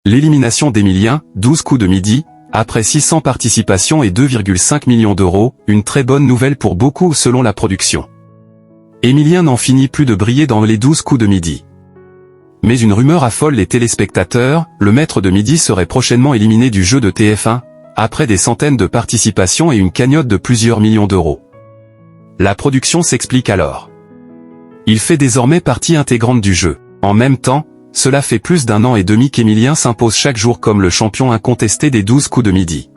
L'élimination d'Emilien, 12 coups de midi, après 600 participations et 2,5 millions d'euros, une très bonne nouvelle pour beaucoup selon la production. Emilien n'en finit plus de briller dans les 12 coups de midi. Mais une rumeur affole les téléspectateurs, le maître de midi serait prochainement éliminé du jeu de TF1, après des centaines de participations et une cagnotte de plusieurs millions d'euros. La production s'explique alors. Il fait désormais partie intégrante du jeu. En même temps, cela fait plus d'1 an et demi qu'Emilien s'impose chaque jour comme le champion incontesté des 12 coups de midi.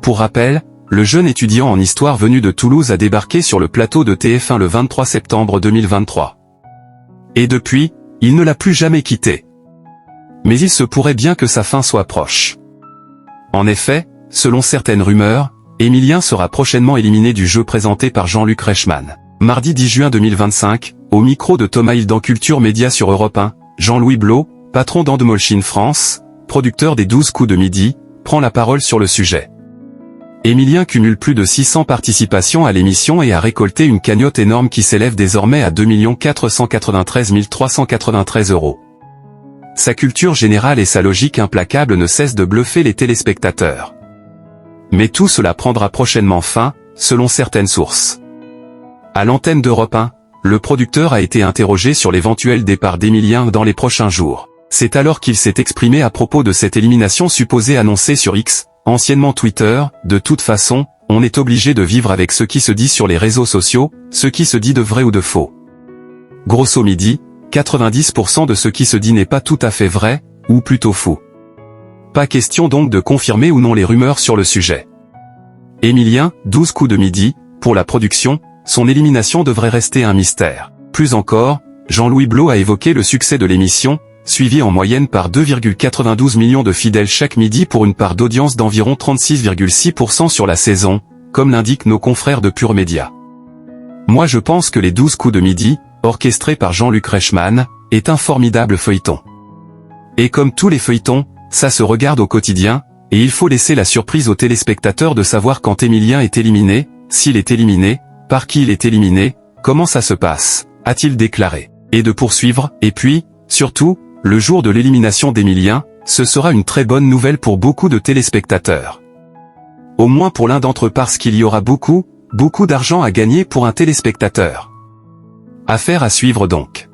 Pour rappel, le jeune étudiant en histoire venu de Toulouse a débarqué sur le plateau de TF1 le 23 septembre 2023. Et depuis, il ne l'a plus jamais quitté. Mais il se pourrait bien que sa fin soit proche. En effet, selon certaines rumeurs, Emilien sera prochainement éliminé du jeu présenté par Jean-Luc Reichmann. Mardi 10 juin 2025, au micro de Thomas Hill dans Culture Média sur Europe 1, Jean-Louis Blot, patron d'Endemolchine France, producteur des 12 coups de midi, prend la parole sur le sujet. Emilien cumule plus de 600 participations à l'émission et a récolté une cagnotte énorme qui s'élève désormais à 2 493 393 €. Sa culture générale et sa logique implacable ne cessent de bluffer les téléspectateurs. Mais tout cela prendra prochainement fin, selon certaines sources. À l'antenne d'Europe 1, le producteur a été interrogé sur l'éventuel départ d'Emilien dans les prochains jours. C'est alors qu'il s'est exprimé à propos de cette élimination supposée annoncée sur X, anciennement Twitter. De toute façon, on est obligé de vivre avec ce qui se dit sur les réseaux sociaux, ce qui se dit de vrai ou de faux. Grosso midi, 90% de ce qui se dit n'est pas tout à fait vrai, ou plutôt faux. Pas question donc de confirmer ou non les rumeurs sur le sujet. Emilien, 12 coups de midi, pour la production, son élimination devrait rester un mystère. Plus encore, Jean-Louis Blot a évoqué le succès de l'émission, suivi en moyenne par 2,92 millions de fidèles chaque midi pour une part d'audience d'environ 36,6% sur la saison, comme l'indiquent nos confrères de Pure Média. Moi je pense que les 12 coups de midi, orchestrés par Jean-Luc Reichmann, est un formidable feuilleton. Et comme tous les feuilletons, ça se regarde au quotidien, et il faut laisser la surprise aux téléspectateurs de savoir quand Emilien est éliminé, s'il est éliminé, par qui il est éliminé, comment ça se passe, a-t-il déclaré. Et de poursuivre, et puis, surtout, le jour de l'élimination d'Emilien, ce sera une très bonne nouvelle pour beaucoup de téléspectateurs. Au moins pour l'un d'entre eux parce qu'il y aura beaucoup d'argent à gagner pour un téléspectateur. Affaire à suivre donc.